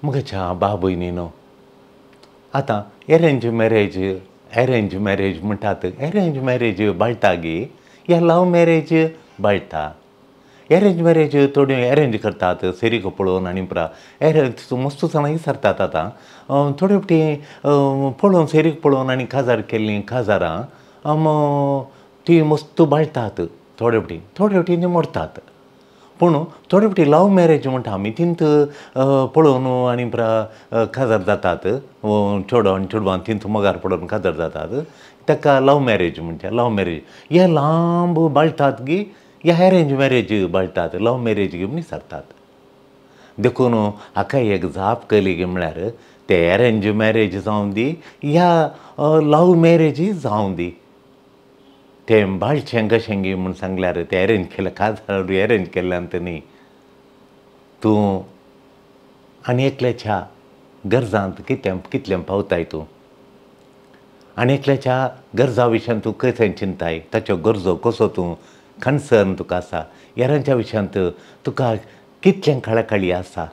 म्हज्या भाव भयणीनो, आतां अरेंज मॅरेज म्हणटात, अरेंज मॅरेज बाळटा गे या लव मॅरेज बाळटा. अरेंज मॅरेज थोड्यो अरेंज करतात सेरीक पळोवन आनी अरेंज मस्त जाणां विसरतात आतां. थोड्यो फावटी पळोवन सेरीक पळोवन आनी काजार केल्लीं काजारां ती मस्त बाळटात थोड्या फावटी निमोडटात. पूण थोड्या फावटी लव मॅरेज म्हणटा आमी तिंत पळोवन आनी काजार जातात. चेडो आनी चेडवान तिंत मोगार पडोवन काजार जातात. ताका लव मॅरेज म्हणटा. लव मॅरेज हे लांब बाळटात गी या अरेंज मॅरेज बाळटात. लव मॅरेज गे विसरतात. देखून हाका एक जाप केली गे म्हळ्यार ते अरेंज मॅरेज जावं दी या लव मॅरेज जावं दी, तें बाळचें कशें गे म्हूण सांगल्यार तें अरेंज केलें काजार अरेंज केल्ल्यांत न्ही तूं आनी एकल्याच्या गरजांत कितलें पावताय तूं, आनी एकल्याच्या गरजा विशयान तूं कशें चिंताय, ताच्यो गरजो कसो तूं कन्सर्न तुका आसा, हेरांच्या विशयांत तुका कितलें कळकळी आसा,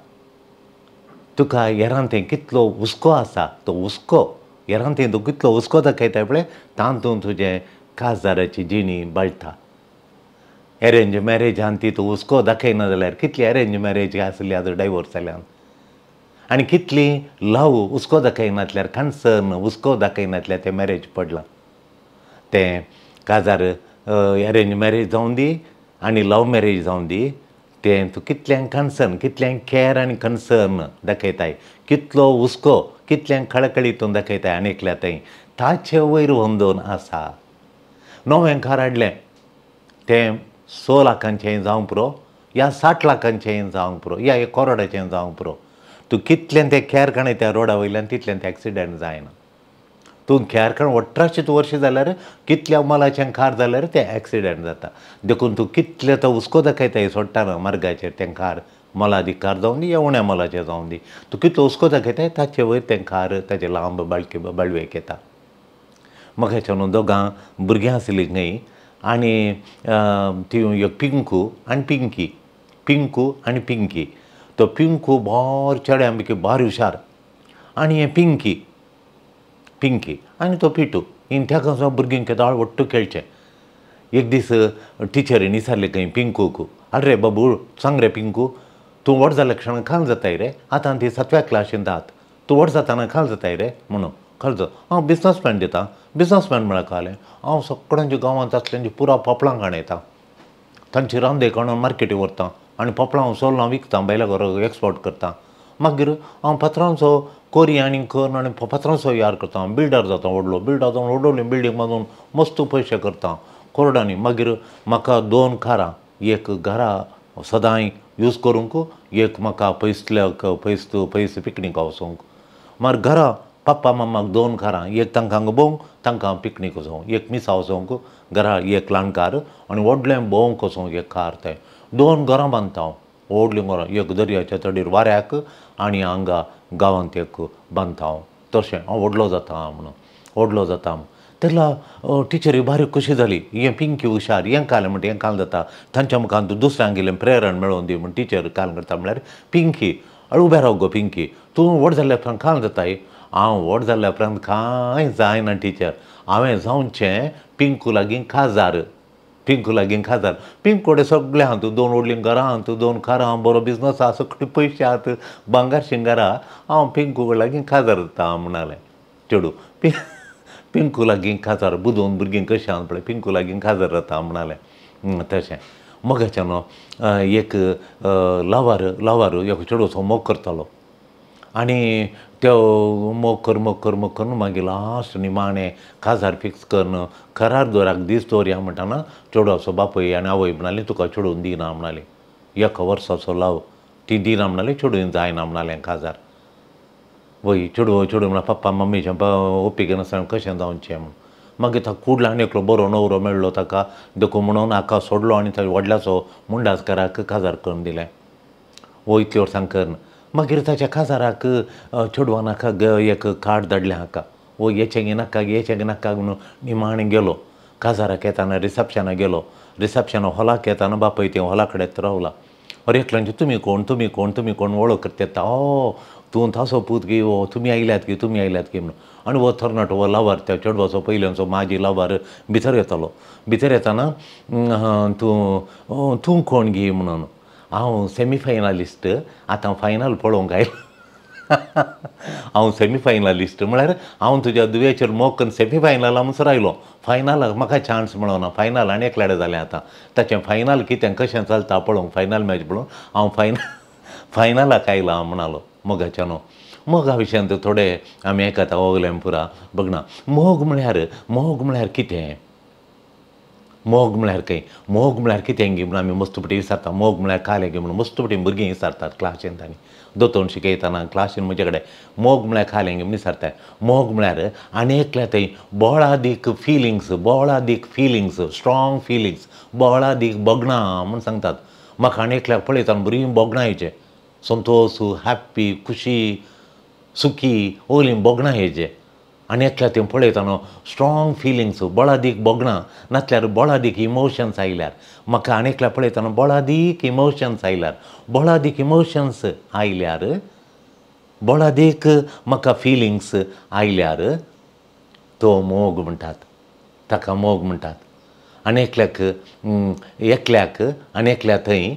तुका हेरांतें कितलो हुस्को आसा, तो हुस्को हेरांतें तूं कितलो हुस्को दाखयताय पळय तातूंत तुजें काजाराची जिणी बाळटा. अरेंज मॅरेजान ती तूं हुस्को दाखयना जाल्यार कितली अरेंज मॅरेज आसली आतां डायवोर्स जाल्यान, आनी कितली लव हुस्को दाखयनातल्यार कन्सर्न हुस्को दाखयनातल्यार तें मॅरेज पडलां. तें काजार अरेंज मॅरेज जावं दी आनी लव मॅरेज जावं दी, तें तूं कितलें कन्सर्न, कितलें कॅर आनी कन्सर्न दाखयताय, कितलो हुस्को, कितलें कळकळी तूं दाखयताय आनी एकल्या थंय, ताचे वयर वंदोन आसा. नवें कार हाडलें तें 6 लाखांचें जावं पुरो या 60 लाखांचें जावं पुरो या 1 करोडाचें जावं पुरो, तूं कितलें तें कॅर काणय त्या रोडा वयल्यान तितलें तें एक्सिडंट जायना. तूं कॅर काण 18 वर्सां जाल्यार कितल्या मोलाचें कार जाल्यार तें एक्सिडंट जाता. देखून तूं कितलें तो हुस्को दाखयताय सोडटाना मार्गाचेर तें कार मोलादी कार जावं दी या उण्या मोलाचें जावं दी, तूं कितलो हुस्को दाखयताय ताचे वयर तें कार ताचे लांब बाळवेक येता. म्हाका न्हू दोगां भुरगीं आसलीं खंय आनी ती एक पिंकू आनी पिंकी. तो पिंकू बार चेड्यां पैकी बार हुशार आनी हें पिंकी आनी तो पिटू हीं ताका सुद्दां भुरगीं केदाळ वट्ट खेळचें. एक दीस टिचरीन विचारलें खंय पिंकूक, आरे रे बाबू सांग रे पिंकू, तूं व्हड जाल्या क्षणां खाल जाताय रे, आतां ती 7व्या क्लासींत आहात, तूं व्हड जाताना खाल जाताय रे म्हणून. खर्च हांव बिझनसमॅन दितां. बिझनसमॅन म्हळ्यार कळ्ळें, हांव सगळ्यांच्या गांवांत आसल्यांची पुरा पोपलां काणयतां, तांची रांदे काडून मार्केटी व्हरतां आनी पोपलां हांव सोलना विकतां, भायल्या घरा एक्सपोर्ट करतां. मागीर हांव पत्रांचो कोरी आनी करून आनी पत्रांचो यार करतां, बिल्डर जातां व्हडलो, बिल्डर जावन व्हडली बिल्डींग बांदून मस्त पयशे करतां कोरडांनी. मागीर म्हाका 2 कारां, एक घरा सदांय यूज करूंक, एक म्हाका पयस पिकनीक वचोंक. मागीर घरा पप्पा मम्माक 2 कारां, एक तांकां भोवंक, तांकां पिकनीक वचोंक, एक मिसा वचोंक घरा एक ल्हान कार आनी व्हडलें भोवंक वचोंक एक कार. तें 2 घरां बांदता हांव, व्हडलीं घरां, एक दर्याच्या तडीर वाऱ्याक आनी हांगा गांवांत एक बांदता हांव. तशें हांव व्हडलो जाता म्हणून व्हडलो जाता. तेन्ना टिचरी बारीक कशी जाली, हें पिंकी हुशार, हें काल म्हणटा हें काल जाता, तांच्या मुखांत दुसऱ्यांक गेलें प्रेरण मेळोवन दी म्हूण टिचर काल करता. म्हळ्यार पिंकी उबें राव गो पिंकी, तूं व्हड जाल्ल्या उपरांत काल जाताय. हांव व्हड जाल्ल्या उपरांत कांय जायना टिचर, हांवें जावचें पिंकू लागीं काजार. पिंकू कडेन सगळें आहा, तूं 2 व्हडलीं घरां आहात, 2 कारां आहा, बरो बिझनस आहा, सगळे पयशे आहात, भांगार शिंगार आहा, हांव पिंकू लागीं काजार जाता म्हणालें. चेडू पिंकू लागीं काजार, बुदोवन भुरगीं कशीं आहात पळय, पिंकू लागीं काजार जाता म्हणालें. तशें मोगाचें न्हू एक लवर एक चेडूचो मोग करतालो आनी तो मोग कर मागीर लास्ट निमाणें काजार फिक्स करन करार दोराक दीस दवरया म्हणटाना चेडवाचो बापूय आनी आवय म्हणटाली तुका चेडून दिना म्हणटाली. 1 वर्साचो लव ती दिना म्हणटाली, चेडून जायना म्हणटालें काजार. वय चेडू म्हणल्यार पप्पा मम्मीचें ओप्पिगे नासतना कशें जावचें म्हूण. मागीर ताका कुडलो आनी एकलो बरो नवरो मेळ्ळो ताका, देखून म्हणून हाका सोडलो आनी ताच्या व्हडल्याचो मुंडासकाराक काजार करून दिलें. वो इतले वर्सां करन मागीर ताच्या काजाराक चेडवान हाका एक कार्ड धाडलें हाका, वो हेचें नाका म्हणून निमाणें गेलो. काजाराक येताना रिसॅप्शनाक गेलो, रिसॅप्शना हॉलाक येताना बापूय तें हॉला कडेन रावला. और एकल्यांचे तुमी कोण वळख करता येता तूं तासो पूत गे तुमी आयल्यात गे म्हणून आनी हो तरणाटो हो लवर त्या चेडवाचो पयल्याचो म्हाजी लवर भितर येतालो भितर येताना तूं कोण गे म्हणून हांव सेमी फायनलिस्ट आतां फायनल पळोवंक आयला हांव सेमी फायनलिस्ट म्हळ्यार हांव तुज्या दुवेचेर मोग करून सेमी फायनला म्हणसर आयलो फायनलाक म्हाका चान्स मेळोना फायनल आनी एकल्याडे जालें आतां ताचें फायनल कितें कशें चलता पळोवंक फायनल मॅच पळोवंक हांव फायनलाक आयला म्हणलो मोगाच्यानो मोगा विशयान थोडे आमी आयकता ओगलें पुरा बगना मोग म्हळ्यार कितें मोग म्हळ्यार कितें गे म्हणून आमी मस्तपटी विचारता मोग म्हळ्यार काले गे म्हणून मस्तपटी भुरगीं विचारतात क्लासीन तांणी दोतोन शिकयतना क्लासीन म्हजे कडेन मोग म्हळ्यार खालें गे म्हणून विचारता मोग म्हळ्यार आनी एकल्या थंय बोळादीक फिलिंग्स स्ट्रॉंग फिलिंग्स बोळादीक बोगणां म्हूण सांगतात म्हाका आनी एकल्याक पळयतना बरीं बोगणां येयचे संतोश हॅप्पी खुशी सुखी ओगलीं बोगणां येयचे आनी एकल्या थंय पळयतना स्ट्रॉंग फिलिंग्स बोळादीक बोगणां नातल्यार बोळादीक इमोशन्स आयल्यार म्हाका आनी एकल्या पळयतना बोळादीक इमोशन्स आयल्यार बोळादीक म्हाका फिलिंग्स आयल्यार तो मोग म्हणटात ताका मोग म्हणटात आनी एकल्याक आनी एकल्या थंय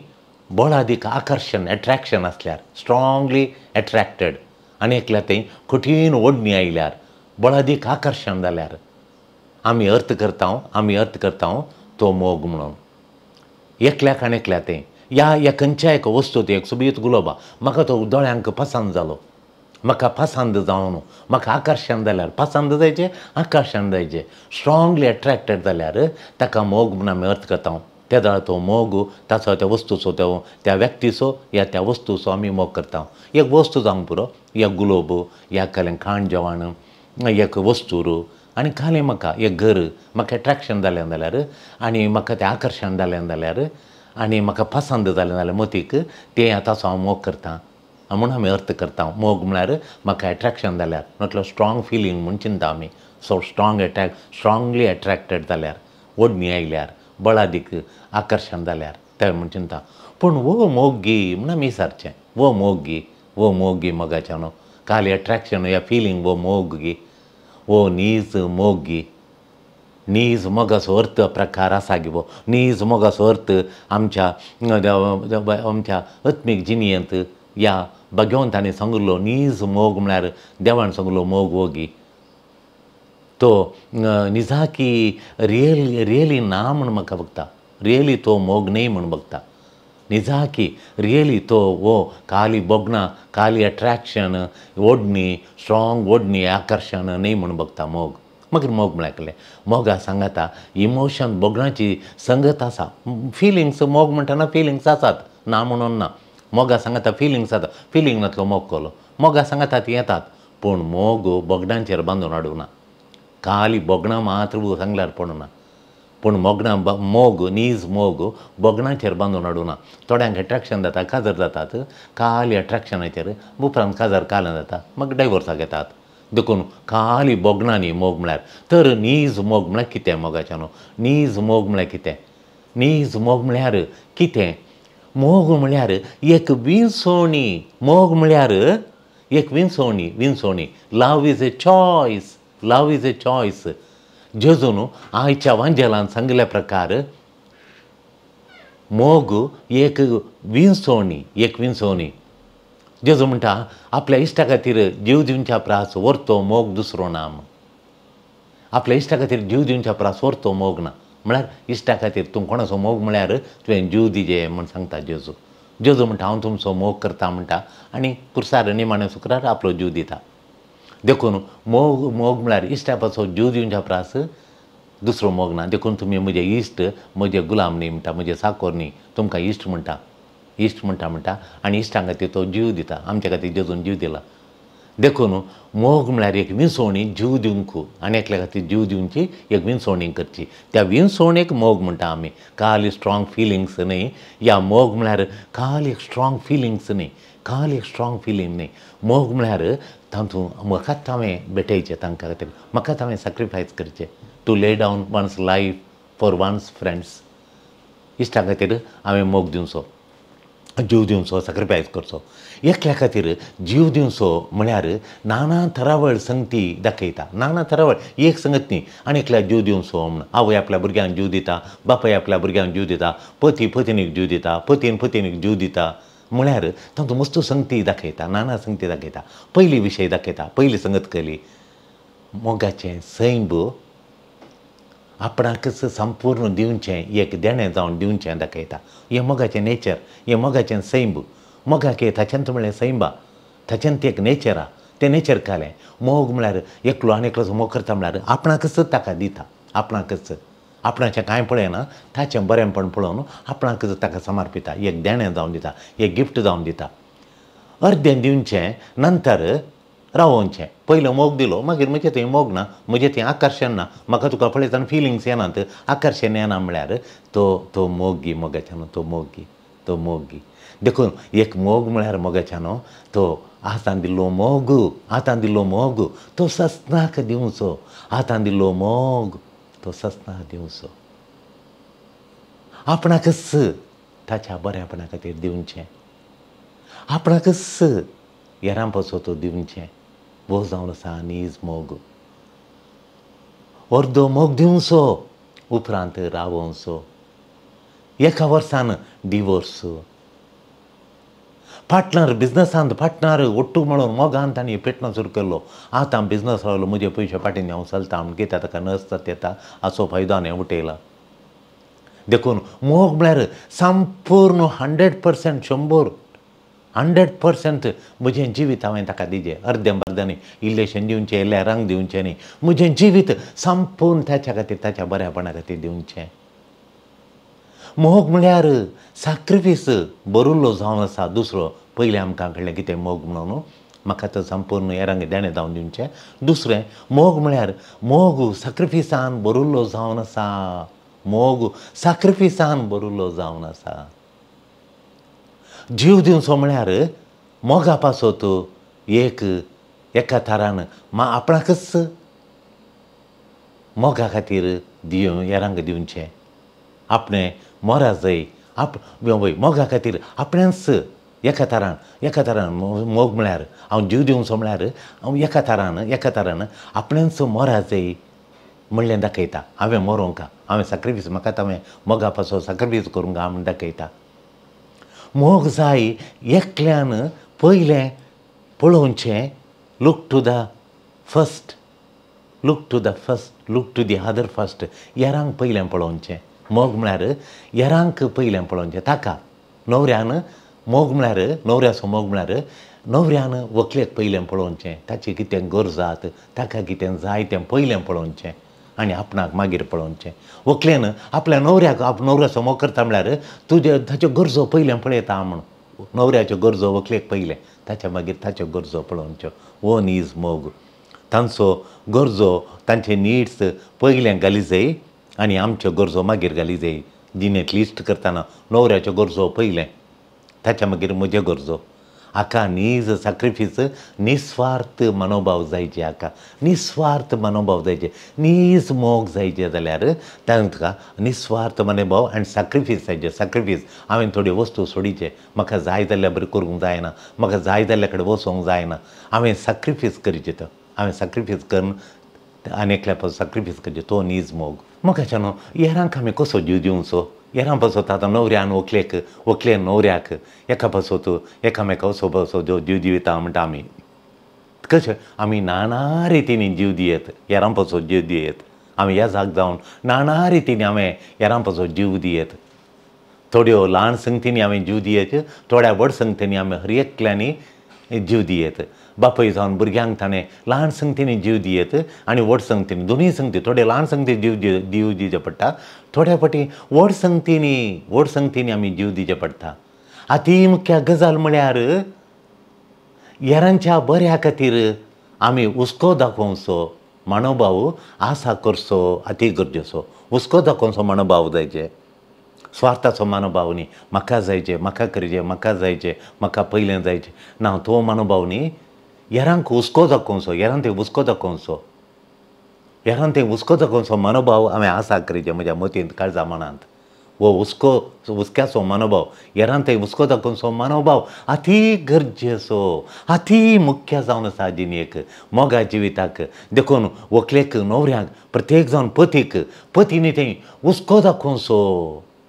बोळादीक आकर्शण एट्रॅक्शन आसल्यार स्ट्रॉंगली एट्रॅक्टेड आनी एकल्या थंय कठीण ओडणी आयल्यार बोळादीक आकर्शण जाल्यार आमी अर्थ करता तो मोग म्हणून एकल्याक आनी एकल्या थंय ह्या खंयच्याय एका वस्तू एक सुबीत गुलाबा म्हाका तो दोळ्यांक पसंद जालो म्हाका पसंद जावन म्हाका आकर्शण जाल्यार पसंद जायचें आकर्शण जायचें स्ट्रॉंगली एट्रॅक्टेड जाल्यार ताका मोग म्हणून आमी अर्थ करता तेदो तो मोग ताचो त्या वस्तूचो त्या व्यक्तीचो या त्या वस्तूचो आमी मोग करता एक वस्तू जावंक पुरो एक गुलोब या खालें खाण जेवण एक वस्तूर आनी खालें म्हाका एक घर म्हाका एट्रॅक्शन जालें जाल्यार आनी म्हाका तें आकर्शण जालें जाल्यार आनी म्हाका पसंद जालें जाल्यार मतीक तें ताचो हांव मोग करता म्हणून आमी अर्थ करता मोग म्हळ्यार म्हाका एट्रॅक्शन जाल्यार म्हटल्यार स्ट्रॉंग फिलींग म्हूण चिंता आमी सो स्ट्रॉंगली एट्रॅक्टेड जाल्यार ओडणी आयल्यार बळादीक आकर्शण जाल्यार तें म्हूण चिंता पूण वो मोग गी म्हूण आमी विचारचें वो मोग गी मोगाच्यानो खाली एट्रॅक्शन या फिलींग वो मोग गी वो नीज मोग गी नीज मोगाचो अर्थ प्रकार आसा गे वो नीज मोगाचो अर्थ आमच्या आत्मीक जिणेंत या भगवंतानी सांगिल्लो नीज मोग म्हळ्यार देवान सांगिल्लो मोग वो गी तो निजाकी रियली ना म्हूण म्हाका बगता रियली तो मोग न्ही म्हूण बगता निजाकी रियली तो वो खाली बोगणां खाली एट्रॅक्शन ओडणी स्ट्रॉंग ओडणी आकर्शण न्ही म्हूण बगता मोग मागीर मोग म्हळ्यार केलें मोगा सांगता इमोशन बोगणाची संगत आसा फिलिंग्स मोग म्हणटना फिलिंग्स आसात ना म्हणून ना मोगा सांगता फिलिंग्स जाता फिलींग नातलो मोग केलो मोगा सांगता ती येतात पूण मोग बोगडांचेर बांदून हाडूना खाली बोगणां मात्र सांगल्यार पडना पूण मोग नीज मोग बोगणांचेर बांदून हाडूना थोड्यांक एट्रॅक्शन जाता काजर जातात खाली एट्रॅक्शनाचेर उपरांत काजर कालन जाता मागीर डायवोर्साक येतात देखून खाली बोगणांनी मोग म्हळ्यार तर नीज मोग म्हळ्यार कितें मोगाच्यानो नीज मोग म्हळ्यार कितें नीज मोग म्हळ्यार कितें मोग म्हळ्यार एक विंसोणी मोग म्हळ्यार एक विंसोणी लव इज ए चॉयस जेजून आयच्या वांजेलान सांगिल्ल्या प्रकार मोग एक विंसोणी जेजू म्हणटा आपल्या इश्टा खातीर जीव दिवच्या प्रास व्हरतो मोग दुसरो ना आपल्या इश्टा खातीर जीव दिवच्या प्रास व्हरतो मोग ना म्हळ्यार इश्टा खातीर तूं कोणाचो मोग म्हळ्यार तुवें जीव दिजे म्हूण सांगता जेजू म्हणटा हांव तुमचो मोग करता म्हणटा आनी पुरसार निमाणे सुकरार आपलो जीव दिता देखून मोग म्हळ्यार इश्टा पासो जीव दिवच्या प्रास दुसरो मोग ना देखून तुमी म्हजे इश्ट म्हजे गुलाम न्ही म्हणटा म्हजे साकोर न्ही तुमकां इश्ट म्हणटा आनी इश्टां खातीर तो जीव दिता आमच्या खातीर जेजून जीव दिला देखून मोग म्हळ्यार एक विंसोणी जीव दिवंक आनी एकल्या खातीर जीव दिवची एक विंसोणी करची त्या विंसोणेक मोग म्हणटा आमी खाली स्ट्रॉंग फिलिंग्स न्ही या मोग म्हळ्यार खाली एक स्ट्रॉंग फिलिंग्स न्ही मोग म्हळ्यार तातूंत म्हाकाच हांवें भेटयचें तांकां खातीर म्हाकाच हांवें सॅक्रिफायस करचें to lay down one's life for one's friends इश्टां खातीर हांवें मोग दिवचो जीव दिवचो सॅक्रिफायस करचो एकल्या खातीर जीव दिवचो म्हळ्यार नाना तरावळ संगती दाखयता नाना तरावळ एक संगत न्ही आनी एकल्या जीव दिवचो म्हण आवय आपल्या भुरग्यांक जीव दिता बापाय आपल्या भुरग्यांक जीव दिता पती पत्नीक जीव दिता पतीन पत्नीक जीव दिता म्हळ्यार तांचो मस्त संगती दाखयता नाना संगती दाखयता पयली विशय दाखयता पयली संगत केली मोगाचें सैम आपणाकच संपूर्ण दिवचें एक देणें जावन दिवचें दाखयता हें मोगाचें नेचर हें मोगाचें सैंब मोगाक ताच्यांत म्हणलें सैंबा ताच्यांत एक नेचर आहा तें नेचर कालें मोग म्हळ्यार एकलो आनी एकलो मोग करता म्हळ्यार आपणाकच ताका दिता आपणाकच आपणाचें कांय पळयना ताचें बरेंपण पळोवन आपणाकच ताका समर्पिता एक देणें जावन दिता एक गिफ्ट जावन दिता अर्दें दिवचें नंतर रावोवचें पयलो मोग दिलो मागीर म्हजें थंय मोग ना म्हजें थंय आकर्शण ना म्हाका तुका पळयतना फिलिंग्स येनात आकर्शण येना म्हळ्यार तो मोगी मोगाच्यानो तो मोगी देखून एक मोग म्हळ्यार मोगाच्यानो तो हातान दिल्लो मोग तो सस्नाक दिवचो हातान दिल्लो मोग तो सस्नाक दिवचो आपणाकच ताच्या बऱ्यापणा खातीर दिवचें आपणाकच येरां पासो तो दिवचें वो जावन आसा नीज मोग अर्दो मोग दिवचो उपरांत रावोवचो एका वर्सान डिवोर्स पार्टनर बिजनसांत पार्टनर ओट्टू म्हणून मोगान तांणी पेटना सुरू केल्लो आतां बिजनस रावलो म्हजे पयशे पाटीन हांव चलता म्हण कित्याक ताका नसता येता हाचो फायदो हांवें उठयला देखून मोग म्हळ्यार संपूर्ण 100% म्हजें जिवीत हांवें ताका दिजें अर्दें बर्दांनी इल्लेशें दिवचें इल्लें दिवचें न्ही म्हजें जिवीत संपूर्ण ताच्या खातीर ताच्या बऱ्यापणा खातीर दिवचें मोग म्हळ्यार सॅक्रिफीस बरुल्लो जावन आसा दुसरो पयलें आमकां कळ्ळें कितें मोग म्हणून म्हाका तो संपूर्ण हेरांक देणें जावन दिवचें दुसरें मोग म्हळ्यार मोग सॅक्रिफिसान बरुल्लो जावन आसा मोग सॅक्रिफिसान बरुल्लो जावन आसा जीव दिवचो म्हळ्यार मोगा पासत एका तरान आपणाकच मोगा खातीर हेरांक दिवचें आपणें मोरा जाय मोगा खातीर आपणेंच एका तरान मोग म्हळ्यार हांव जीव दिवचो म्हळ्यार हांव एका तरान आपणेंच मोरा जाय म्हणलें दाखयता हांवें मरूंक हांवें सॅक्रिफीस म्हाका हांवें मोगा पासो सॅक्रिफीस करूंक म्हण दाखयता मोग जाय एकल्यान पयलें पळोवचें look to the other first येरांक पयलें पळोवचें मोग म्हळ्यार येरांक पयलें पळोवचें ताका न्हवऱ्यान मोग म्हळ्यार न्हवऱ्याचो मोग म्हळ्यार न्हवऱ्यान व्हंकलेक पयलें पळोवचें ताची कितें गरजात ताका कितें जाय तें पयलें पळोवचें आनी आपणाक मागीर पळोवचें व्हंकलेन आपल्या न्हवऱ्याचो मोग करता म्हळ्यार ताच्यो गरजो पयलें पळयता म्हण न्हवऱ्याच्यो गरजो व्हंकलेक पयलें ताच्या मागीर ताच्यो गरजो पळोवच्यो वो नीज मोग तांचो गरजो तांचे निड्स पयलें घाली जाय आनी आमच्यो गरजो मागीर घाली जाय जिणेंत लिस्ट करतना न्हवऱ्याच्यो गरजो पयलें ताच्या मागीर म्हज्यो गरजो हाका नीज सॅक्रिफीस निस्वार्थ मनोभाव जायचे हाका निस्वार्थ मनोभाव जायचे नीज मोग जायचे जाल्यार तांकां निस्वार्थ मनोभाव आनी सॅक्रिफीस जायचे सॅक्रिफीस हांवें थोड्यो वस्तू सोडिचे म्हाका जाय जाल्यार बरें करूंक जायना म्हाका जाय जाल्ल्या कडेन वचोंक जायना हांवें सॅक्रिफीस करचें तो हांवें सॅक्रिफीस करून आनी एकल्या पासून सॅक्रिफीस करचें तो नीज मोग मोगाच्या न्हू हेरांक आमी कसो जीव दिवचो येरां पासत आतां न्हवऱ्यान व्हंकलेन न्हवऱ्याक एका पासत एकामेका असो जीव दिता म्हणटा आमी कशें आमी नाना रितीनी जीव दियेत येरां पासत जीव दियेत आमी ह्या जाग जावन नाना रितीनी हांवें येरां पासत जीव दियेत थोड्यो ल्हान संगतींनी हांवें जीव दियेत थोड्या व्हड संगतींनी हांवें हर एकल्यांनी जीव दियेत बापय जावन भुरग्यांक ताणें ल्हान संगतींनी जीव दियेत आनी व्हड संगतींनी दोनूय संगती थोडे ल्हान संगतीन जीव दिवचे पडटा थोड्या फावटी व्हड संगतींनी आमी जीव दिवचे पडटा अती मुख्य गजाल म्हळ्यार हेरांच्या बऱ्या खातीर आमी हुस्को दाखोवचो मनोभाव आसा करचो अती गरजेचो हुस्को दाखोवचो मनोभाव जायचे स्वार्थाचो मनोभाव न्ही म्हाका जायचें म्हाका करचें म्हाका जायचें म्हाका पयलें जायचें ना तो मनोभाव न्ही हेरांक हुस्को दाखोवचो हेरांक ते हुस्को दाखोवचो मनोभाव हांवें आसा करीचे म्हज्या मतींत काळजा मनांत वो उसक्याचो मनोभाव हेरांतय हुस्को दाखोवचो मनोभाव अती गरजेचो अती मुख्य जावन आसा जिणेक मोगा जिविताक देखून व्हंकलेक न्हवऱ्याक प्रत्येक जावन पतीनी थंय हुस्को दाखोवचो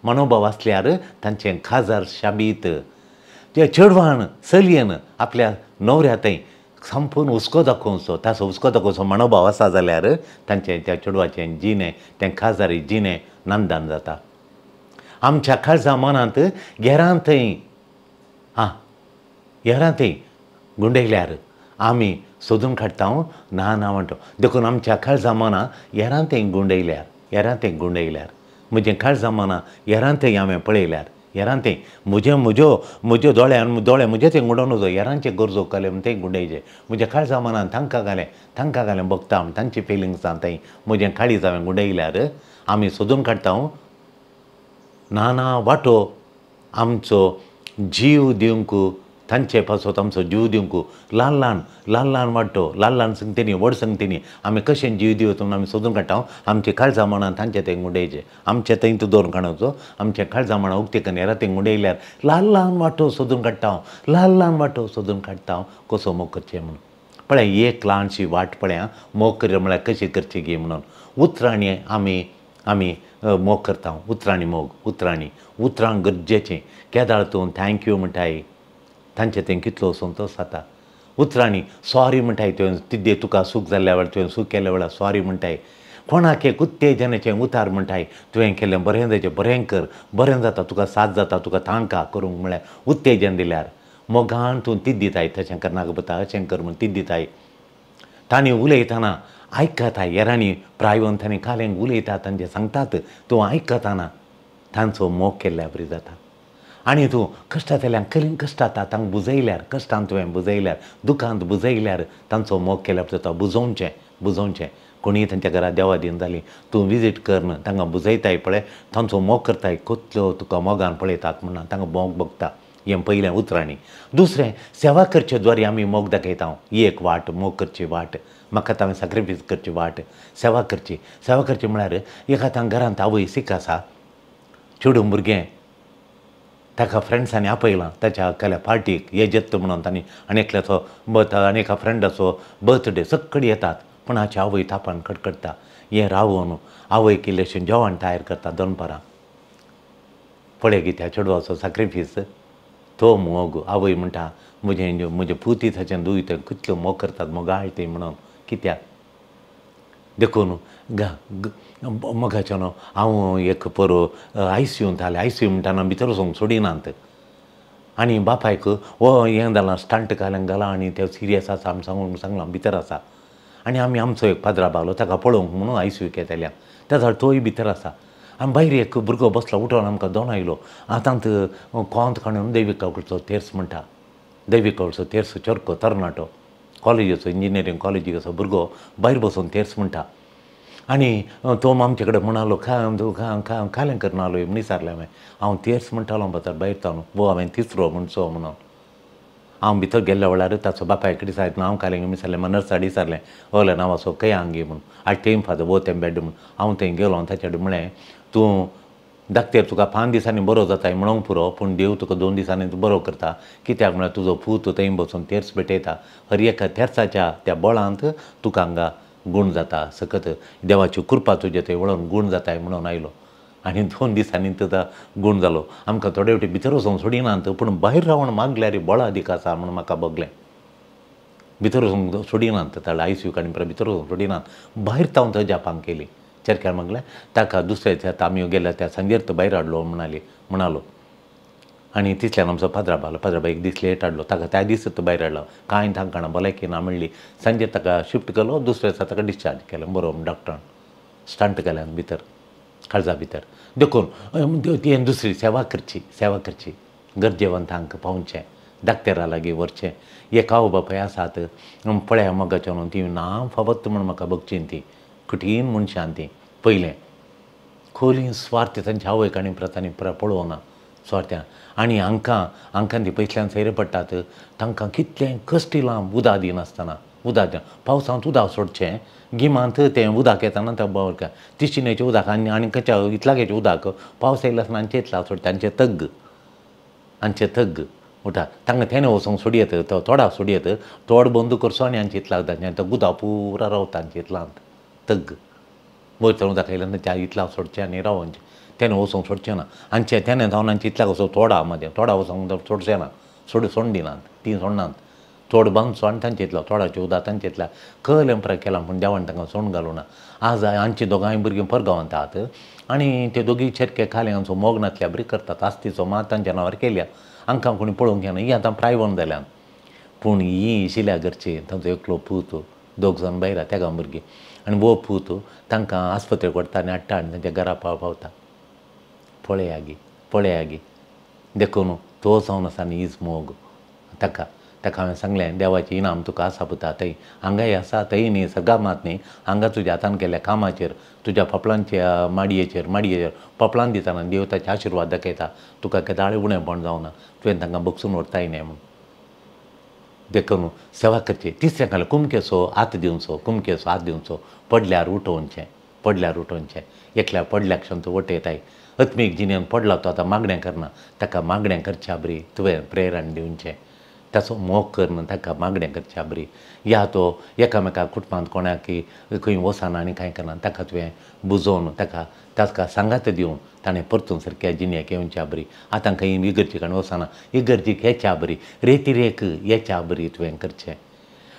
मनोभाव आसल्यार तांचें काजार शाबीत ते चेडवान चलयेन आपल्या न्हवऱ्या थंय संपूर्ण हुस्को दाखोवचो ताचो हुस्को दाखोवचो मनोभाव आसा जाल्यार तांचें त्या चेडवाचें जिणें तें काजारी जिणें नंदान जाता. आमच्या काळजा मनांत हेरांतय गुंडयल्यार आमी सोदून काडटा ना म्हणटा देखून आमच्या काळजा मनां हेरांतय गुंडयल्यार म्हजें काळजा मनां हेरांतय हांवें पळयल्यार हेरांतय म्हज्यो दोळे म्हजे थंय गुंडोवन वचो हेरांचे गरजो कले थंय गुंडयचे म्हज्या काळजा मनान तांकां घालें बगता तांची फिलिंग्सां थंय म्हजें काळीज हांवें गुंडयल्यार आमी सोदून काडटा नाना वाटो आमचो जीव दिवंक तांचे पासत आमचो जीव दिवंक ल्हान ल्हान वाटो ल्हान संगतींनी व्हड संगतींनी आमी कशें जीव दिवप आमी सोदून काडटा आमचे काळजा मनान तांचे थंय गुंडयचे आमचे थंय दवरून काडचो आमचे काळजा मनां उक्ते कनेरा थंय गुंडयल्यार ल्हान वाटो सोदून काडटा कसो मोग करचें म्हणून पळय एक ल्हानशी वाट पळय मोग कर म्हळ्यार कशी करची गे म्हणून उतराणी आमी मोग करता उतरां गरजेचें केदार तूं थँक्यू म्हणटाय तांचे थंय कितलो संतोश जाता उतरांनी सॉरी म्हणटाय तुवें तिद्दे तुका सूख जाल्ल्या वेळार तुवें सूख केल्या वेळार सॉरी म्हणटाय कोणाक एक उत्तेजनाचें उतार म्हणटाय तुवें केलें बरें जाचें बरें कर बरें जाता तुका साथ जाता तुका तांकां करूंक म्हळ्यार उत्तेजन दिल्यार मोगान तूं तीद दिताय तशें करनाका बता अशें कर म्हूण तीद दिताय तांणी उलयतना आयकताय हेरांनी प्रायवन तांणी कालेंक उलयतात तांचे सांगतात तूं आयकताना तांचो मोग केल्ल्या बरी जाता आनी तूं कश्टांतल्यान कलींक कश्टां तांकां बुजयल्यार कश्टांत तुवें बुजयल्यार दुखांत बुजयल्यार तांचो मोग केल्यार जाता बुजोवचें कोणीय तांच्या घरा देवा दिन जालीं तूं विजीट करन तांकां बुजयताय पळय तांचो मोग करताय कसलो तुका मोगान पळयतात म्हणून तांकां मोग बगता हें पयलें उतरांनी. दुसरें सेवा करचे द्वारे आमी मोग दाखयता ही एक वाट मोग करची वाट म्हाका हांवें सॅक्रिफायस करची वाट सेवा करची म्हळ्यार एक आतां घरांत आवय सीक आसा चेडूं भुरगें ताका फ्रेंड्सांनी आपयलां ताच्या केल्या पार्टीक येजत्त म्हणून तांणी आनेका फ्रेंडाचो बर्थडे सगळीं येतात पूण हाची आवय तापान कडकडटा हें रावून आवय किल्लेशें जेवण तयार करता दनपारां पळय गे त्या चेडवाचो सॅक्रिफायस तो मोग आवय म्हणटा म्हजे पुती ताचें दुय ते कितल्यो मोग करतात मोगाळ ती म्हणून कित्याक देखून मोगाचें न्हू हांव एक परो ICUंत आसलें ICU म्हणटाना भितर वचोंक सोडिनात आनी बापायक हें जालां स्टंट घालां आनी ते सिरियस आसा आमी सांगलां भितर आसा आनी आमचो एक पाद्रा बावलो ताका पळोवंक म्हणून ICU येतल्या त्या तोय भितर आसा आनी भायर एक भुरगो बसलो उठोन आमकां दोन आयलो आतांत कोंत काडून दैविकाकडचो तेर्स म्हणटा दैविकाकडचो तेर्स चरको तरणाटो कॉलेजीचो इंजिनियरींग कॉलेजीक असो भुरगो भायर बसून तेर्स म्हणटा आनी तो आमचे कडेन म्हणलो कालें करनालो म्हण विचारलें हांव तेर्स म्हणटालो भायर तावन वो हांवें तिसरो म्हणचो म्हणून हांव भितर गेल्ल्या वेळार ताचो बापाय कडेन सायत हांव कालें विचारलें नर्साड विचारलें हय नांवाचो खंय आंगे म्हणून आयज टेम फादर वो तें बेड म्हणून हांव थंय गेलो ताचे कडेन म्हळें तूं धाकटेर तुका 5 दिसांनी बरो जाताय म्हणूंक पुरो पूण देव तुका 2 दिसांनी बरो करता कित्याक म्हळ्यार तुजो पूत थंय बसून तेर्स पेटयता हर एका तेर्साच्या त्या बळांत तुका हांगा गूण जाता सकत देवाची कृपा तुजे थंय वळोन गूण जाताय म्हणून आयलो आनी 2 दिसांनी ताका गूण जालो आमकां थोडे फावटी भितर वचोंक सोडिनात पूण भायर रावन मागल्यार बळ अदीक आसा म्हणून म्हाका बगलें भितर वचोंक सोडिनात ताळ्या ICU काडून भितर वचोंक सोडिनात भायर तावन थंय जापांक केली चरक्यार मागलें ताका दुसऱ्या दिसा आमी गेल्या त्या सांजेर तो भायर हाडलो म्हणालो आनी तितल्यान आमचो पाद्राबा एक दीस लेट हाडलो ताका त्या दीस तो भायर हाडलो कांय तांकां भलायकी ना म्हणली सांजे ताका शिफ्ट केलो दुसऱ्या दिसा ताका डिस्चार्ज केलो बरो डॉक्टरान स्टंट केल्यान भितर काळजा भितर देखून ती दुसरी सेवा करची गरजेवंतांक पावचें धाकटेरा लागीं व्हरचें एक आवय बापाय आसात पळया मोगाचें न्हू ती ना फबत म्हूण म्हाका बगचीं ती कठीण मनशां ती पयलें खोली स्वार्थ तांच्या आवयक आनी प्रतांनी पळोवना सोरत्या आनी हांकां ती पयसल्यान सैरे पडटात तांकां कितलें कश्टी लांब उदक दिनासतना उदक पावसांत उदक सोडचें गिमांत तें उदक येताना तें बरका तिश्टिनेचें उदक आनी खंयच्या इतलागेचें उदक पावस येयल्यासतना आनी इतला सोडटा आमचे तग्ग उठा तांकां तेणें वचोंक सोडयत तो तोडाक सोडयत तोड बंद करचो आनी आमचे इतलाक जाता तो उदक पुरा रावता आमचे इतलांत तग्ग वयर उदक येयल्यान त्या इतलाक सोडचें आनी रावोवचें तेणें वचोंक सोडचें ना आमचें तेणें जावन आमचे इतल्याक वचों तोडा मदें तोडा वचोंक सोडचें ना सोडून दिनात ती सोडनात तोड बांदचो आनी तांचे इतलो तोडाचें उदक तांचे इतल्या खल एम्प्राय केलां पूण देवान तांकां सोडून घालूं ना आज आमची दोगांय भुरगीं परगांवांत आहात आनी ते दोगी चेरके खाल्यांचो मोग नातल्या बरी करतात आस्तीचो मात तांच्या नांवार केल्या हांकां कोणी पळोवंक येना ही आतां प्रायवण जाल्यान पूण ही शिल्या घरची तांचो एकलो पूत दोग जाण बायला तेगा भुरगीं आनी वो पूत तांकां आस्पत्रेक व्हरता आनी हाडटा आनी तांच्या घरा पावता पळया गी देखून तो जावन आसा न्ही हीच मोग ताका हांवें सांगलें देवाचें इनाम तुका आसा पुता थंय हांगाय आसा थंय न्ही सगळ्या मात न्ही हांगा तुज्या हातान केल्या कामाचेर तुज्या पोपलांच्या माडयेचेर पोपलां दितना देव ताचे आशिर्वाद दाखयता तुका केदाळे उणेंपण जावना तुवें तांकां बगसून व्हरताय न्ही म्हूण देखून सेवा करची तिसरें घाल कुमकेचो हात दिवचो पडल्यार उठोवचें एकल्या पडल्याक्षण तूं वटयताय आत्मीक जिणेन पडला तो आतां मागणें करना ताका मागणें करच्या बरी तुवें प्रेरण दिवचें ताचो मोग करना ताका मागणें करच्या बरी या तो एकामेकाक कुटुंबांत कोणाक खंय वचना आनी कांय करना ताका तुवें बुजोवन ताका सांगात दिवन ताणें परतून सारक्या जिणेक येवच्या बरी आतां खंय इगर्जीक आनी वचना इगर्जीक येच्या बरी रेतीरेक येच्या बरी तुवें करचें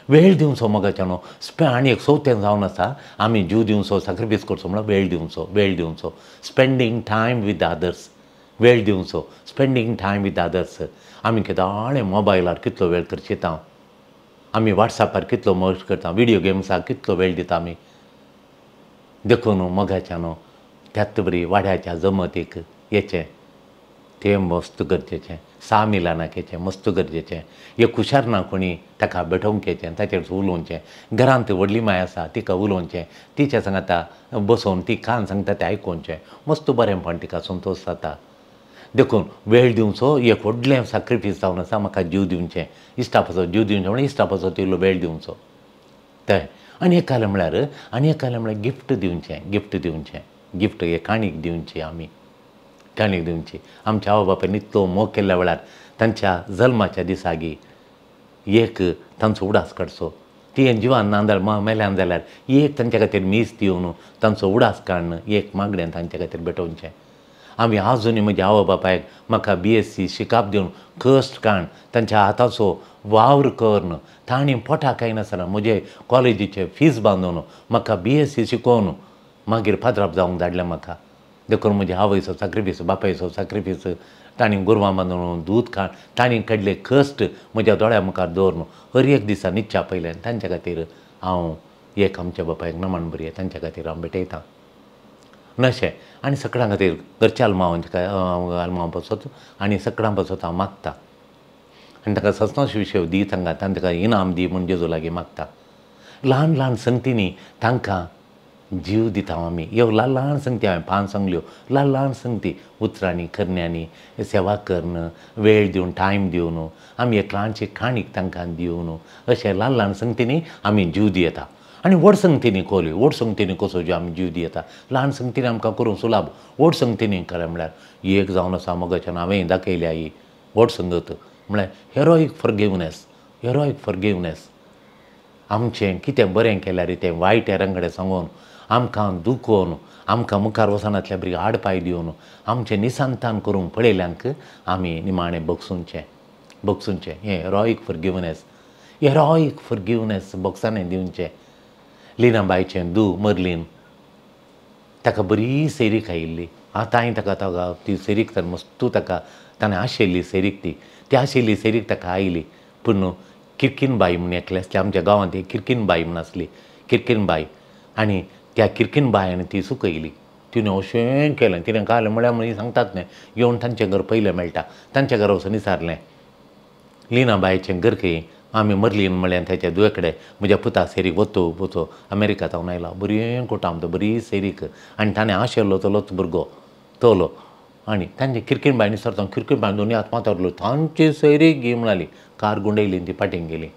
वेळ दिवचो मोगाच्यानो आनी एक चवथें जावन आसा आमी जीव दिवचो सॅक्रिफायस करचो म्हळ्यार वेळ दिवचो स्पेंडींग टायम वीथ अदर्स वेळ दिवचो स्पेंडींग टायम वीथ अदर्स आमी केदाळे मोबायलार कितलो वेळ करचेता आमी वॉट्सॅपार कितलो वेळ करता व्हिडियो गेम्साक कितलो वेळ दिता आमी देखून मोगाच्यानो त्यात बरी वाड्याच्या जमतीक येचें तें मस्त गरजेचें सामिलानाक येचें मस्त गरजेचें एक हुशार ना कोणी ताका बेठोवंक येचें ताचेर उलोवचें घरांत व्हडली माय आसा तिका उलोवचें तिच्या सांगाता बसोवन ती कान सांगता तें आयकोवचें मस्त बरेंपण तिका संतोश जाता देखून वेळ दिवचो एक व्हडलें सॅक्रिफायस जावन आसा म्हाका जीव दिवचें इश्टापाचो जीव दिवचें म्हळ्यार इश्टापाचो तितलो वेळ दिवचो तें आनी एक जालें म्हळ्यार गिफ्ट दिवचें गिफ्ट एक काणीक दिवची आमच्या आवय बापायन इतलो मोग केल्ल्या वेळार तांच्या जल्माच्या दिसागी एक तांचो उडास काडचो ती जिवान ना जाल्यार मेल्यान जाल्यार एक तांचे खातीर मीस दिवन तांचो उडास काडन एक मागणें तांचे खातीर बेटोवचें आमी आजुनी म्हज्या आवय बापायक म्हाका BSc शिकाप दिवन कश्ट काडन तांच्या हाताचो वावर करन तांणी पोटाक काय नासतना म्हजे कॉलेजीचे फीज बांदून म्हाका BSc शिकोवन मागीर फादराप जावंक धाडलें म्हाका देखून म्हज्या आवयचो सॅक्रिफायस बापायचो सॅक्रिफायस तांणी गोरवां बांदून दूद खाण तांणी काडले कश्ट म्हज्या दोळ्या मुखार दवरून हर एक दिसा न्हिदच्या पयलें तांच्या खातीर हांव एक आमच्या बापायक नमन बरी तांच्या खातीर हांव भेटयतां नशें आनी सगळ्यां खातीर घरच्या आलमांव बसत आनी सगळ्यां बसत हांव मागतां आनी ताका सचनाच विशय दी सांगात आनी ताका इनाम दी म्हण जेजू लागीं मागता ल्हान ल्हान संगतींनी तांकां जीव दिता आमी ह्यो ल्हान ल्हान संगती हांवें 5 सांगल्यो ल्हान ल्हान संगती उतरांनी करण्यांनी सेवा करन वेळ दिवन टायम दिवन आमी एक ल्हानशी काणीक तांकां दिवन अशें ल्हान ल्हान संगतींनी आमी जीव दियेता आनी व्हड संगतींनी कोली व्हड संगतींनी कसो जीव आमी जीव दियेता ल्हान संगतींनी आमकां करूंक सुलाभ व्हड संगतींनी केलें म्हळ्यार एक जावन आसा मोगाच्यान हांवें दाखयल्या ही व्हड संगत म्हळ्यार हेरोईक फॉरगिवनेस आमचें कितें बरें केल्यार तें वायट हेरां कडेन सांगून आमकां दुखोवन आमकां मुखार वचनातल्या बरी आड पांय दिवन आमचें निसांतान करूंक पळयल्यांक आमी निमाणें बगसूंचें हें हेरोईक फॉरगिवनेस बॉक्सांनी दिवचें लिना बायचें मर्लीन ताका बरी सेरीक आयिल्ली आतां हांवें ताका ती सेरीक मस्त ताका ताणें आशिल्ली सेरीक ती आशिल्ली सेरीक ताका आयली पूण किरकीन बाई म्हूण एकलें आसलें आमच्या गांवांत एक किरकीन बाई म्हूण आसली किरकीन बाई आनी त्या किरकीन बायन ती सुकयली तिणें अशें केलें तिणें काल म्हळ्यार सांगतात न्हय येवन तांचें घर पयलें मेळटा तांच्या घरा वचून विचारलें लिना बायचें घर खंय आमी मर्लीन म्हळ्यार ताच्या दुये कडेन म्हज्या पुता सेरीक वचो अमेरिका जावन आयला बरी कोटा आमचो बरी सेरीक आनी ताणें आशिल्लो तो भुरगो तोलो आणि तांचे क्रिकेट बायनी सरता क्रिकेट बाय दोनी हात माथ्यावर तांची सैरी गी म्हणाली कार गुंडयली ती पाटींग गेली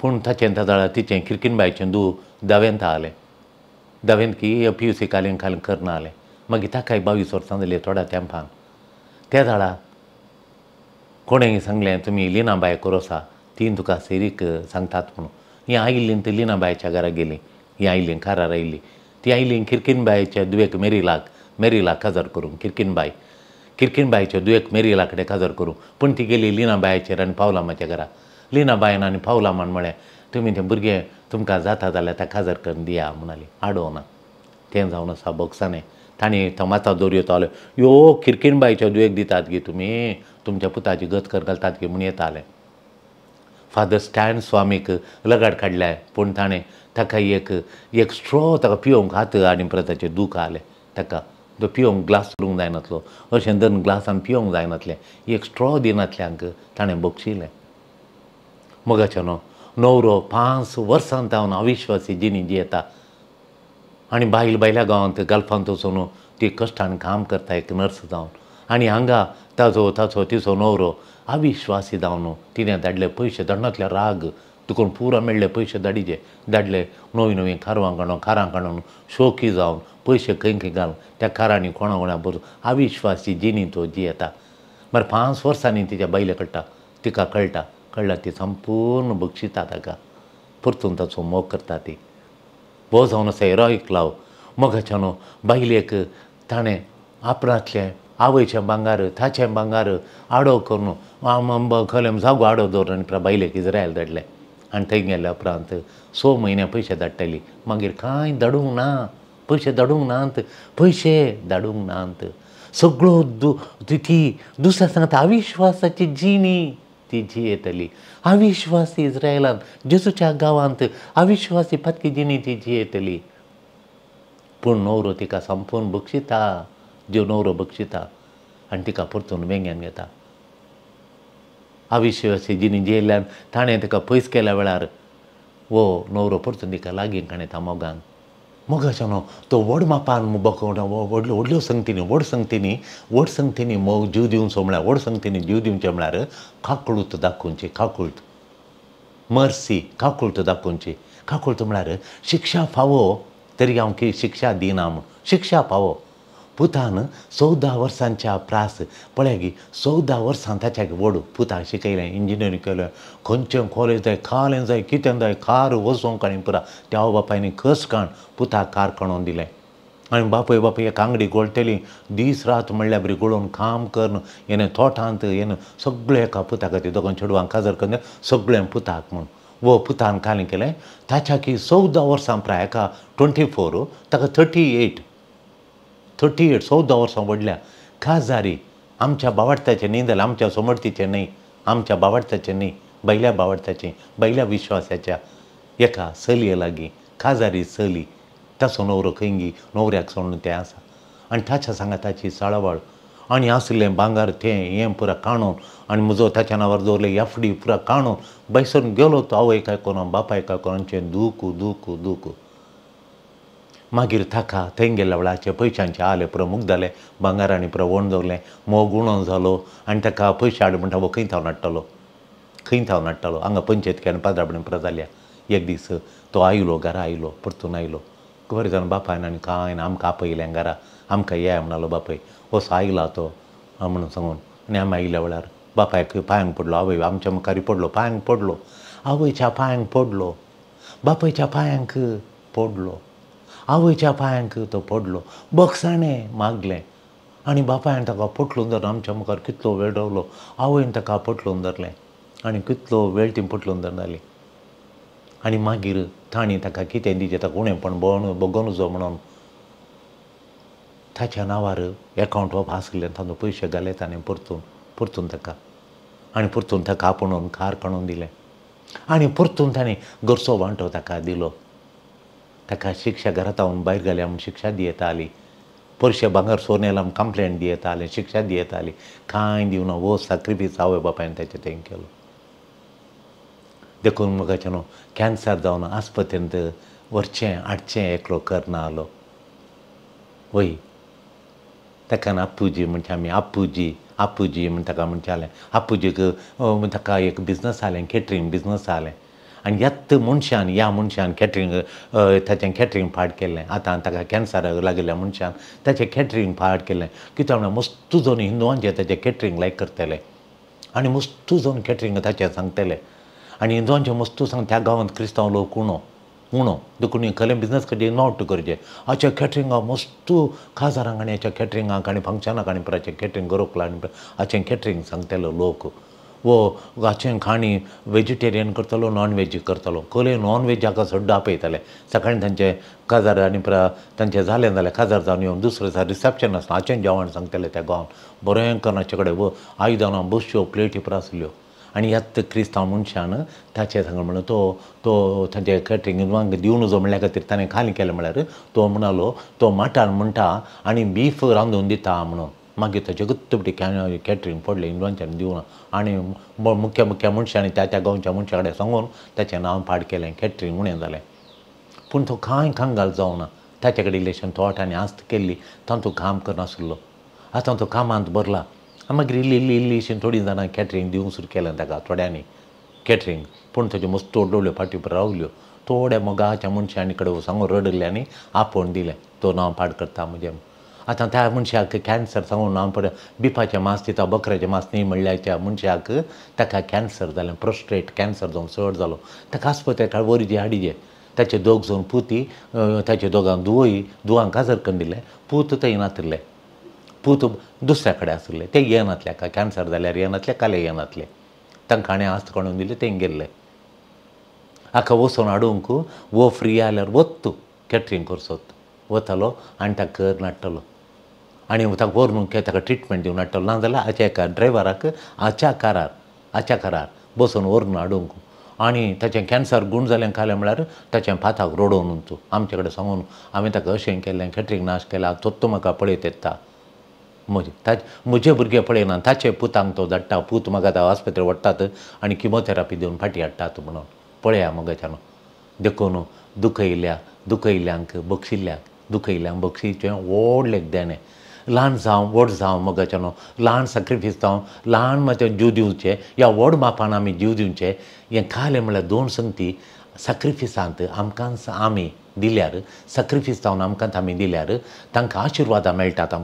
पूण ताचें ताळा तिचें क्रिकेट बायचें दावेंत आलें दावेंत की PUC कालीं करना जालें मागीर ताकाय 22 वर्सां जालीं थोड्या तेंपान त्या दाळा कोणेंय सांगलें तुमी लिनाबाय कोरोसा तीन तुका सैरीक सांगतात म्हणून ही आयिल्ली ती लिनाबायच्या घरा गेली ही आयिल्ली कारार आयिल्ली ती आयिल्ली किरकिनबायच्या दुयेक मेरिलाक काजार करूंक किरकिनबायच्या दुयेक मेरिला कडेन काजार करूंक पूण ती गेली लिनाबायचेर आनी पावलामाच्या घरा लिनाबायन आनी पावलामान म्हळें तुमी तें भुरगें तुमकां जाता जाल्यार ताका काजार करून दिया म्हणाली आडोवना तें जावन आसा बोक्सांनी तांणी तो माता दर्यो तालो यो किरकिनबायच्या दुयेक दितात गे तुमी तुमच्या पुताची गतकर घालतात गे म्हूण येताले फादर स्टॅन स्वामीक लगाड काडल्या पूण ताणें ताका एक स्ट्रॉ ताका पिवंक हात आनी परत ताचें दूख आलें ताका तो पिवंक ग्लास उरूंक जायनासलो अशें धरून ग्लासान पिवंक जायनासलें एक स्ट्रॉ दिनातल्यांक ताणें बक्षिलें मोगाचें न्हवरो 5 वर्सां जावन अविश्वासी जिणी जियेता आनी बायल्या गांवांत गल्फांत वचून ती कश्टान काम करता एक नर्स जावन आनी हांगा ताचो तिचो न्हवरो अविश्वासी जावन तिणें धाडले पयशे धाडनातले राग तुका पुरो मेळ्ळे पयशे धाडले नवीं खारां काडून शोकी जावन पयशे खंय घालून त्या कारांनी कोणा बरोबर अविश्वासी जिणी तो जियेता मागीर 5 वर्सांनी तिच्या बायले तिका कळटा ती संपूर्ण बक्षिता ताका परतून ताचो मोग करता ती वो जावन असो हेरोईक लाव मोगाच्यान बायलेक ताणें आपणातलें आवयचें भांगार ताचें भांगार आडो करून खरें जागो आडो दवरून आनी बायलेक इज्रायल धाडलें आनी थंय गेल्या उपरांत 6 म्हयने पयशे धाडटली मागीर कांय धाडूंक ना पयशे धाडूंक नात सगळो ती दुसऱ्या सांगता अविश्वासाची जिणी ती जियेतली अविश्वासी इज्रायलांत जेजूच्या गांवांत अविश्वासी पत्की जिणी ती जियेतली पूण न्हवरो तिका संपूर्ण बक्षिता ज्यो न्हवरो बक्षिता आनी तिका परतून वेंग्यान घेता अविश्वासी जिणी जियेल्ल्यान ताणें तिका पयस केल्या वेळार वो न्हवरो परतून तिका लागीं काडटा मोगाच्यान तो व्हड मापान व्हडल्यो संगतींनी मोग जीव दिवचो म्हळ्यार व्हड संगतींनी जीव दिवचें म्हळ्यार काकुळट दाखोवची मर्सी काकुळट दाखोवची काकुळट म्हळ्यार शिक्षा फावो तरी हांव की शिक्षा दिना म्हूण शिक्षा फावो पुतान 14 वर्सांच्या प्रास पळय गी 14 वर्सां ताच्याक व्हड पुताक शिकयलें इंजिनियरींग केलें खंयचें कॉलेज जाय कालें जाय कितें जाय कार वचोंक आनी पुरा त्या बापायनी कस काण पुताक कार काडून दिलें आनी बापूय एक आंगडी गोळटली दीस रात म्हणल्यार बरी गोळोवन काम करन येणें तोटांत येणें सगळें एका पुता खातीर दोगां चेडवांक काजार करून सगळें पुताक म्हूण वो पुतान कालें केलें ताच्या की 14 वर्सां प्राय एका 24 ताका 38 14 वर्सां व्हडल्या काजारी आमच्या बावार्थाचें न्ही जाल्यार आमच्या समर्थीचें न्ही आमच्या बावार्थाचें न्ही बैल्या बावार्थाचें बैल्या विश्वासाच्या एका चलये लागीं काजारी चली ताचो न्हवरो खंय न्हवऱ्याक सोडून तें आसा आनी ताच्या सांगा ताची साळावळ आनी आसलें भांगार हें पुरा काणून आनी म्हजो ताच्या नांवार दवरलें एफडी पुरा काणून बैसरून गेलो तो आवय काय कोना बापाय काय कोणाचें दूख मागीर ताका थंय गेल्या वेळाचे पयशांचे आले पुरो मुग जालें भांगारांनी पुरो वण दवरलें मोग उणो जालो आनी ताका पयशे हाड म्हणटा वो खंय थाव नाडटालो हांगा पंचायत केन्ना 15 म्हण पुरो जाल्या एक दीस तो आयलो घरा आयलो परतून आयलो बरें जावन बापायन आनी कांय ना आमकां आपयलें घरा आमकां येया म्हणलो बापाय असो आयला तो म्हणून सांगून आनी आमी आयल्या वेळार बापायक पांयांक पडलो आवय आमच्या मुखारी पडलो पांयांक पडलो आवयच्या पांयांक पडलो बापायच्या पांयांक पडलो आवयच्या पांयांक तो पडलो बक्षाणें मागलें आनी बापायन ताका पटलून धरून आमच्या मुखार कितलो वेळ रावलो आवयन ताका पटलून धरलें आनी कितलो वेळ ती पटलून धरताली आनी मागीर तांणी ताका कितें दिचें ताका उणेंपण बगोन जो म्हणून ताच्या नांवार एकावंट आसलें तातूंत पयशे घाले ताणें परतून ताका आनी परतून ताका आपुणून कार काडून दिलें आनी परतून ताणें घरचो वांटो ताका दिलो ताका शिक्षा घरांतावन भायर घाल्या म्हूण शिक्षा दियेताली परशे भांगर सोनेला म्हूण कंप्लेंट दियेतालें शिक्षा दियेताली कांय दिवना वो सॅक्रिफीस आवय बापायन ताचें तें केलो देखून मोगाचें न्हू कॅन्सर जावन आस्पत्रेंत व्हरचें हाडचें एकलो करना जालो वय ताका आपूजी म्हणटा आमी आपूजी म्हण ताका म्हणटाले. आपूजीक ताका एक बिझनस आहलें, कॅटरींग बिझनस आहलें. आनी ह्या मनशान कॅटरींग ताचें कॅटरींग पाड केल्लें. आतां ताका कॅन्सराक लागिल्ल्या मनशान ताचें कॅटरींग पाड केल्लें. कित्याक म्हणल्यार मस्तू जावन हिंदुवांचें ताचें कॅटरींग लायक करतले आनी मस्तू जावन कॅटरींग ताचें सांगतले. आनी हिंदुवांचें मस्तू सांग त्या गांवांत क्रिस्तांव लोक उणो देखून खरें बिझनस करचें नॉट करचें. हाच्या कॅटरिंगाक मस्तू काजारांक आनी हाच्या कॅटरिंगाक आनी फंक्शनाक आनी हाचें कॅटरिंग गरोवंक आनी हाचें कॅटरिंग सांगतलो लोक. वो हाचें खाणी वेजिटेरियन करतलो नॉन वेज करतलो. खरें नॉन वेजाक सड्डो आपयताले. सकाळीं तांचें काजार आनी तांचें जालें जाल्यार काजार जावन येवन दुसरे दिसा रिसॅप्शन आसता हाचें जेवण सांगतलें त्या गांवांत. बरें हाचे कडेन वो आयदनां बश्यो प्लेटी पुरो आसल्यो. आनी ह्यात क्रिस्तांव मनशान ताचें सांगलें म्हणून तो ताचें कॅटरिंग दिवन जो म्हणल्या खातीर ताणें खाली केलें म्हळ्यार तो म्हणलो तो मटण म्हणटा आनी बीफ रांदून दिता म्हणून. मागीर ताचें गुत्तपटी कॅटरिंग पडलें हिंदुवांच्यान दिवना. आनी मुख्य मनशांनी त्या गांवच्या मनशा कडेन सांगून ताचें नांव पाड केलें, कॅटरिंग उणें जालें. पूण तो कांय कांगाल जावना. ताचे कडेन इलेक्शन थोटांनी आस्त केल्ली तातूंत काम करनासलो. आतां तो कामांत बरला. मागीर इल्लीशीं थोडीं जाणां कॅटरिंग दिवंक सुरू केलें ताका थोड्यांनी कॅटरिंग. पूण ताच्यो मस्त व्हडल्यो फाटी रावल्यो. थोड्या मोगाच्या मनशांनी कडेन सांगून रडले आनी आपोवन दिलें तो नांव पाड करता म्हजें. आतां त्या मनशाक कॅन्सर सांगून नांव पड बिपाचें मांस दिता बकऱ्याचें मांस न्ही म्हणल्याच्या मनशाक ताका कॅन्सर जालें, प्रोस्टेट कॅन्सर जावन चड जालो. ताका आस्पत्रेक व्हरचे हाडिचे. ताचे दोग जावन पुती ताचे दोगांक दुवांक काजर करून दिले. पूत थंय नासले. पूत दुसऱ्या कडेन आसले. ते येनातले हाका कॅन्सर जाल्यार येनातले काले येनातले. तांकां हाणें आस्त काडून दिली ते गेल्ले. हाका वचून हाडूंक वो फ्री जाल्यार वत तूं कॅटरिंग करसोत वतालो आनी ताका कर नाडटलो. आनी ताका व्हरून ताका ट्रिटमेंट दिवन हाडटलो. नाजाल्यार हाच्या एका ड्रायव्हराक हाच्या कारार बसून व्हरून हाडूंक. आनी ताचें कॅन्सर गूण जालें कालें म्हळ्यार ताचें पाताक रडोवन तूं आमचे कडेन सांगून हांवें ताका अशें केल्लें कॅटरिंग नाश केला तो म्हाका पळयत येता. म्हजे भुरगे पळयना ताचे पुतांक तो धाडटा. पूत म्हाका आतां आस्पत्रेक व्हरतात आनी किमोथेरापी दिवन फाटीं हाडटात म्हणून. पळया मोगाच्यान देखून दुखयल्ल्यांक बक्षिचें व्हडलें देणें. ल्हान जावं व्हड जावं मोगाच्यान ल्हान सॅक्रिफीस जावं ल्हान मातशें जीव दिवचें या व्हड मापान आमी जीव दिवचें. हें कालें म्हळ्यार दोन संगती सॅक्रिफिसांत आमकां आमी दिल्यार सॅक्रिफीस जावन आमकां आमी दिल्यार तांकां आशिर्वादां मेळटात.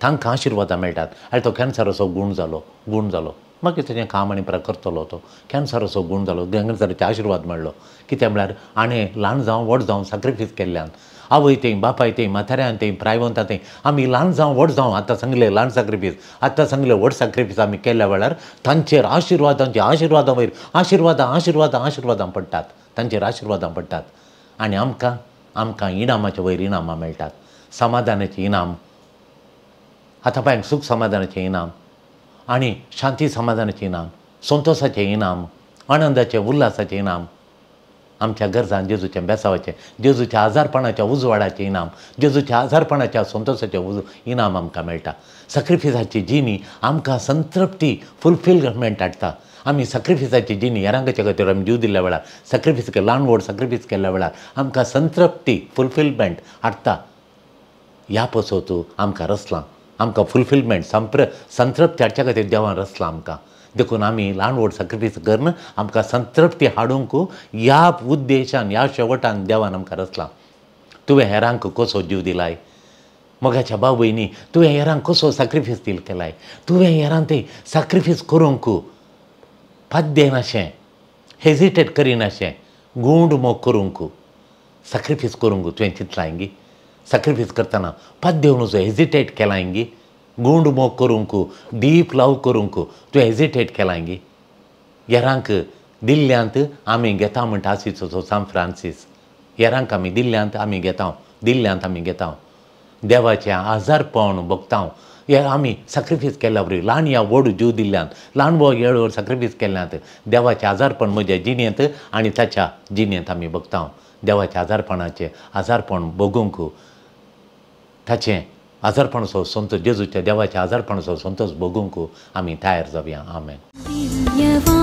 तांकां आशिर्वादां मेळटात. आनी तो कॅन्सराचो गूण जालो मागीर ताचें काम आनी करतलो. तो कॅन्सराचो गूण जालो कॅन्सराचे आशिर्वाद मेळ्ळो. कित्याक म्हळ्यार आनी ल्हान जावं व्हड जावं सॅक्रिफीस केल्ल्यान आवय तें बापाय तें माथाऱ्यान तें प्रायवंतां तें आमी ल्हान जावं व्हड जावं आतां सांगलें ल्हान सॅक्रिफीस आतां सांगलें व्हड सॅक्रिफीस आमी केल्या वेळार तांचेर आशिर्वादां वयर आशिर्वादां पडटात. तांचेर आशिर्वादां पडटात. आनी आमकां इनामाच्या वयर इनामां मेळटात. समाधानाचें इनाम आतां पळय सूख समाधानाचें इनाम आनी शांती समाधानाचें इनाम संतोशाचें इनाम आनंदाचें उल्हासाचें इनाम आमच्या गरजां जेजूचें बेसावाचें जेजूच्या आजारपणाच्या उजवाडाचें इनाम जेजूच्या आजारपणाच्या संतोशाचें इनाम आमकां मेळटा. सॅक्रिफिसाची जिणी आमकां संतृप्ती फुलफिलमेंट हाडटा. आमी सॅक्रिफिसाची जिणी हेरांकाच्या खातीर आमी जीव दिल्ल्या वेळार सॅक्रिफीस ल्हान व्हड सॅक्रिफीस केल्ल्या वेळार आमकां संतृप्ती फुलफिलमेंट हाडटा. ह्या पसत आमकां रसलां आमकां फुलफिलमेंट संतृप्ती हाडच्या खातीर देवान रचलां आमकां. देखून आमी ल्हान व्हड सॅक्रिफीस करून आमकां संतृप्ती हाडूंक ह्या उद्देशान ह्या शेवटान देवान आमकां रचलां. तुवें हेरांक कसो जीव दिलाय मोगाच्या भाव भयणी. तुवें हेरांक कसो सॅक्रिफीस केलाय. तुवें हेरांक तें सॅक्रिफीस करूंक पाद्य नाशें हेजिटेट करिनाशें गूंड मोग करूंक सॅक्रिफीस करूंक तुवें चिंतलां गी. सॅक्रिफीस करतना पाद्य नजो हेजिटेट केलां गी. गूंड मोग करूंक डीप लव करूंक तुवें हेजिटेट केलां गी. हेरांक दिल्ल्यांत आमी घेता म्हणटा आसीचो सान फ्रांसीस. हेरांक आमी दिल्ल्यांत आमी घेता. देवाचें आजारपण भोगतांव हे आमी सॅक्रिफीस केल्या वरी ल्हान या व्हड जीव दिल्ल्यान ल्हान व्हड सॅक्रिफीस केल्ल्यांत देवाचें आजारपण म्हज्या जिणेंत आनी ताच्या जिणेंत आमी भोगतांव. देवाच्या आजारपण भोगूंक ताचें आजारपणाचो संतोश जेजूच्या देवाच्या आजारपणाचो संतोश भोगूंक आमी तयार जावया. आमेन.